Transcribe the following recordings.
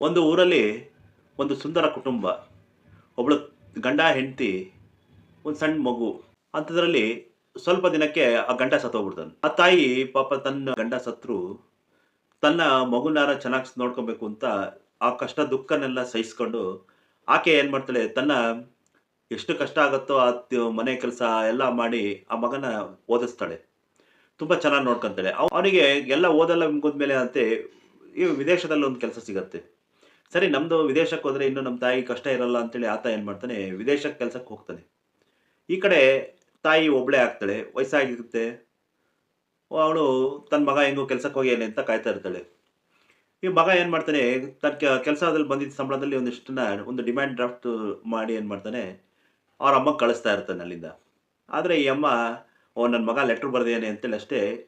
ಒಂದು ಊರಲ್ಲಿ ಒಂದು ಸುಂದರ ಕುಟುಂಬ. ಒಬ್ಳು ಗಂಡ, ಹೆಂಡತಿ, ಒಂದು ಸಣ್ಣ ಮಗು. ಅಂಥದ್ರಲ್ಲಿ ಸ್ವಲ್ಪ ದಿನಕ್ಕೆ ಆ ಗಂಡ ಸತ್ತೋಗ್ಬಿಡ್ತಾನೆ. ಆ ತಾಯಿ ಪಾಪ ತನ್ನ ಗಂಡ ಸತ್ರು, ತನ್ನ ಮಗುನಾರ ಚೆನ್ನಾಗಿ ನೋಡ್ಕೊಬೇಕು ಅಂತ ಆ ಕಷ್ಟ ದುಃಖನೆಲ್ಲ ಸಹಿಸ್ಕೊಂಡು, ಆಕೆ ಏನ್ ಮಾಡ್ತಾಳೆ, ತನ್ನ ಎಷ್ಟು ಕಷ್ಟ ಆಗುತ್ತೋ ಮನೆ ಕೆಲಸ ಎಲ್ಲ ಮಾಡಿ ಆ ಮಗನ ಓದಿಸ್ತಾಳೆ. ತುಂಬಾ ಚೆನ್ನಾಗಿ ನೋಡ್ಕೊಂತಾಳೆ. ಅವನಿಗೆ ಎಲ್ಲ ಓದೆಲ್ಲ ಮುಗಿದ್ಮೇಲೆ ಅಂತೆ ಈ ವಿದೇಶದಲ್ಲಿ ಒಂದು ಕೆಲಸ ಸಿಗತ್ತೆ. ಸರಿ, ನಮ್ದು ವಿದೇಶಕ್ಕೆ ಹೋದ್ರೆ ಇನ್ನು ನಮ್ಮ ತಾಯಿ ಕಷ್ಟ ಇರಲ್ಲ ಅಂತೇಳಿ ಆತ ಏನ್ ಮಾಡ್ತಾನೆ, ವಿದೇಶಕ್ಕೆ ಕೆಲ್ಸಕ್ಕೆ ಹೋಗ್ತಾನೆ. ಈ ಕಡೆ ತಾಯಿ ಒಬ್ಳೇ ಆಗ್ತಾಳೆ. ವಯಸ್ಸಾಗಿರುತ್ತೆ. ಅವಳು ತನ್ನ ಮಗ ಹೆಂಗೋ ಕೆಲ್ಸಕ್ಕೆ ಹೋಗ್ಯಾನೆ ಅಂತ ಕಾಯ್ತಾ ಇರ್ತಾಳೆ. ಈ ಮಗ ಏನ್ ಮಾಡ್ತಾನೆ, ತನ್ನ ಕೆಲಸದಲ್ಲಿ ಬಂದಿದ್ದ ಸಂಬಳದಲ್ಲಿ ಒಂದಿಷ್ಟನ್ನ ಒಂದು ಡಿಮ್ಯಾಂಡ್ ಡ್ರಾಫ್ಟ್ ಮಾಡಿ ಏನ್ ಮಾಡ್ತಾನೆ, ಅವ್ರ ಅಮ್ಮಂಗೆ ಕಳಿಸ್ತಾ ಇರ್ತಾನೆ ಅಲ್ಲಿಂದ. ಆದ್ರೆ ಈ ಅಮ್ಮ, ಓ ನನ್ನ ಮಗ ಲೆಟರ್ ಬರ್ದಿದ್ದಾನೆ ಅಂತೇಳಿ ಅಷ್ಟೇ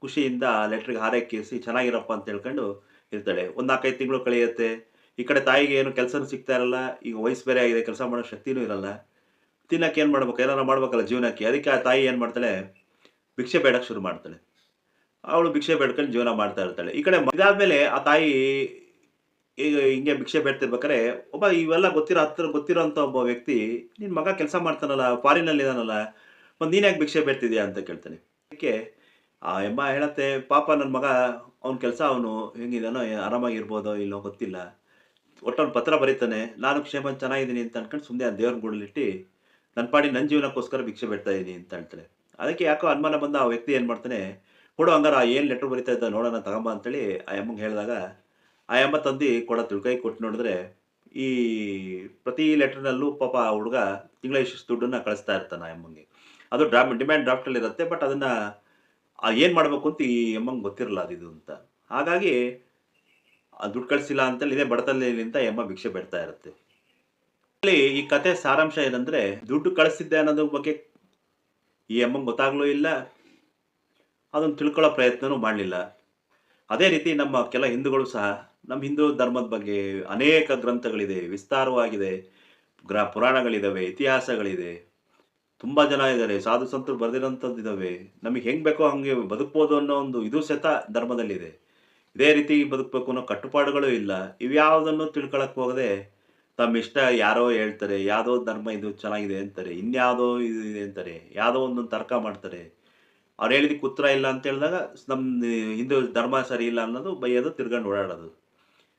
ಖುಷಿಯಿಂದ ಲೆಟ್ರಿಗೆ ಹಾರೈಕಿಸಿ ಚೆನ್ನಾಗಿರಪ್ಪ ಅಂತ ಹೇಳ್ಕೊಂಡು ಇರ್ತಾಳೆ. ಒಂದು 4, 5 ತಿಂಗಳು ಕಳೆಯುತ್ತೆ. ಈ ಕಡೆ ತಾಯಿಗೆ ಏನು ಕೆಲಸನೂ ಸಿಗ್ತಾ ಇರಲ್ಲ. ಈಗ ವಯಸ್ಸು ಬೇರೆ ಆಗಿದೆ. ಕೆಲಸ ಮಾಡೋ ಶಕ್ತಿನೂ ಇರಲ್ಲ. ತಿನ್ನಕ್ಕೆ ಏನು ಮಾಡ್ಬೇಕು? ಏನಾರ ಮಾಡ್ಬೇಕಲ್ಲ ಜೀವನಕ್ಕೆ. ಅದಕ್ಕೆ ಆ ತಾಯಿ ಏನು ಮಾಡ್ತಾಳೆ, ಭಿಕ್ಷೆ ಬೇಡಕ್ಕೆ ಶುರು ಮಾಡ್ತಾಳೆ. ಅವಳು ಭಿಕ್ಷೆ ಬೇಡ್ಕೊಂಡು ಜೀವನ ಮಾಡ್ತಾ ಇರ್ತಾಳೆ. ಈ ಕಡೆ ಇದಾದ್ಮೇಲೆ ಆ ತಾಯಿ ಈಗ ಹಿಂಗೆ ಭಿಕ್ಷೆ ಬೇಡ್ತಿರ್ಬೇಕಾದ್ರೆ ಒಬ್ಬ ಇವೆಲ್ಲ ಹತ್ರ ಗೊತ್ತಿರೋಂಥ ಒಬ್ಬ ವ್ಯಕ್ತಿ, "ನಿನ್ ಮಗ ಕೆಲಸ ಮಾಡ್ತಾನಲ್ಲ, ಫಾರಿನ್‌ನಲ್ಲಿ ಇದಾನಲ್ಲ, ಮತ್ ನೀನ್ ಯಾಕೆ ಭಿಕ್ಷೆ ಬೇಡ್ತಿದ್ಯಾ?" ಅಂತ ಕೇಳ್ತಾನೆ. ಅದಕ್ಕೆ ಆ ಯಮ್ಮ ಹೇಳತ್ತೆ, "ಪಾಪ ನನ್ನ ಮಗ ಅವ್ನ ಕೆಲಸ ಅವನು ಹೆಂಗಿದಾನೋ ಆರಾಮಾಗಿರ್ಬೋದೋ ಇಲ್ಲೋ ಗೊತ್ತಿಲ್ಲ. ಒಟ್ಟು ಅವ್ನು ಪತ್ರ ಬರೀತಾನೆ. ನಾನು ಕ್ಷೇಮ ಚೆನ್ನಾಗಿದ್ದೀನಿ ಅಂತ ಅನ್ಕೊಂಡು ಸುಮ್ನೆ ಆ ದೇವ್ರನ ಗುಡಿಲಿಟ್ಟು ನನ್ನ ಪಾಡಿಗೆ ನನ್ನ ಜೀವನಕ್ಕೋಸ್ಕರ ಭಿಕ್ಷೆ ಬೇಡ್ತಾ ಇದೀನಿ" ಅಂತ ಹೇಳ್ತಾಳೆ. ಅದಕ್ಕೆ ಯಾಕೋ ಅನುಮಾನ ಬಂದ ಆ ವ್ಯಕ್ತಿ ಏನ್ ಮಾಡ್ತಾನೆ, "ಕೊಡು ಹಂಗಾರ ಏನ್ ಲೆಟರ್ ಬರೀತಾ ಇದ್ದ ನೋಡೋಣ ತಗೊಂಬಾ" ಅಂತೇಳಿ ಆ ಯಮ್ಮಂಗೆ ಹೇಳಿದಾಗ, ಆ ಯಮ್ಮ ತಂದು ಕೊಡತ್ತಳು. ಕೈ ಕೊಟ್ಟು ನೋಡಿದ್ರೆ, ಈ ಪ್ರತಿ ಲೆಟರ್‌ನಲ್ಲೂ ಪಾಪ ಆ ಹುಡುಗ ತಿಂಗಳ ಇಷ್ಟಿಷ್ಟು ದುಡ್ಡನ್ನ ಕಳಿಸ್ತಾ ಇರ್ತಾನೆ ಆ ಯಮ್ಮಂಗೆ. ಅದು ಡಿಮ್ಯಾಂಡ್ ಡ್ರಾಫ್ಟಲ್ಲಿ ಇರುತ್ತೆ. ಬಟ್ ಅದನ್ನ ಏನ್ ಮಾಡ್ಬೇಕು ಅಂತ ಈ ಯಮ್ಮಂಗೆ ಗೊತ್ತಿರಲ್ಲ ಅದಿದು ಅಂತ. ಹಾಗಾಗಿ ಆ ದುಡ್ಡು ಕಳಿಸಿಲ್ಲ ಅಂತೇಳಿ ಇದೇ ಬಡತನದಿಂದ ಯಮ್ಮ ಭಿಕ್ಷೆ ಬೇಡ್ತಾ ಇರುತ್ತೆ. ಇಲ್ಲಿ ಈ ಕಥೆ ಸಾರಾಂಶ ಏನಂದ್ರೆ, ದುಡ್ಡು ಕಳಿಸಿದ್ದೆ ಅನ್ನೋದ್ರ ಬಗ್ಗೆ ಈ ಯಮ್ಮಂಗೆ ಗೊತ್ತಾಗ್ಲೂ ಇಲ್ಲ. ಅದನ್ನ ತಿಳ್ಕೊಳ್ಳೋ ಪ್ರಯತ್ನನೂ ಮಾಡ್ಲಿಲ್ಲ. ಅದೇ ರೀತಿ ನಮ್ಮ ಕೆಲ ಹಿಂದೂಗಳು ಸಹ, ನಮ್ಮ ಹಿಂದೂ ಧರ್ಮದ ಬಗ್ಗೆ ಅನೇಕ ಗ್ರಂಥಗಳಿದೆ, ವಿಸ್ತಾರವಾಗಿದೆ. ಪುರಾಣಗಳಿದಾವೆ, ಇತಿಹಾಸಗಳಿದೆ. ತುಂಬಾ ಜನ ಇದ್ದಾರೆ. ಸಾಧು ಸಂತರು ಬರೆದಿರೋಂಥದ್ದು ಇದಾವೆ. ನಮಗೆ ಹೆಂಗ್ ಬೇಕೋ ಹಂಗೆ ಬದುಕ್ಬೋದು ಅನ್ನೋ ಒಂದು ಇದು ಸಹಿತ ಧರ್ಮದಲ್ಲಿದೆ. ಇದೇ ರೀತಿ ಬದುಕಬೇಕು ಅನ್ನೋ ಕಟ್ಟುಪಾಡುಗಳು ಇಲ್ಲ. ಇವ್ಯಾವುದನ್ನು ತಿಳ್ಕೊಳಕ್ ಹೋಗದೆ ತಮ್ಮಿಷ್ಟ ಯಾರೋ ಹೇಳ್ತಾರೆ, ಯಾವ್ದೋ ಧರ್ಮ ಇದು ಚೆನ್ನಾಗಿದೆ ಅಂತಾರೆ, ಇನ್ಯಾವುದೋ ಇದು ಇದೆ ಅಂತಾರೆ, ಯಾವುದೋ ಒಂದೊಂದು ತರ್ಕ ಮಾಡ್ತಾರೆ. ಅವ್ರು ಹೇಳಿದಕ್ಕೆ ಉತ್ತರ ಇಲ್ಲ ಅಂತ ಹೇಳಿದಾಗ ನಮ್ ಹಿಂದೂ ಧರ್ಮ ಸರಿ ಇಲ್ಲ ಅನ್ನೋದು ಬೈಯೋದು, ತಿರ್ಕೊಂಡು ಓಡಾಡೋದು.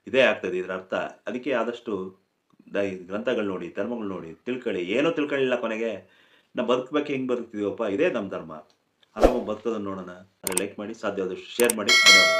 ಇದೇ ಆಗ್ತದೆ ಇದರ ಅರ್ಥ. ಅದಕ್ಕೆ ಆದಷ್ಟು ಈ ಗ್ರಂಥಗಳು ನೋಡಿ, ಧರ್ಮಗಳು ನೋಡಿ, ತಿಳ್ಕೊಳ್ಳಿ. ಏನೂ ತಿಳ್ಕೊಳ್ಳಿಲ್ಲ ಕೊನೆಗೆ ನಾವು ಬದುಕಬೇಕು, ಹೆಂಗ್ ಬದುಕ್ತಿದೀವಪ್ಪ ಇದೇ ನಮ್ಮ ಧರ್ಮ. ಆರಾಮಾಗಿ ಬದುಕೋದನ್ನ ನೋಡೋಣ. ಲೈಕ್ ಮಾಡಿ, ಸಾಧ್ಯವಾದಷ್ಟು ಶೇರ್ ಮಾಡಿ. ಧನ್ಯವಾದಗಳು.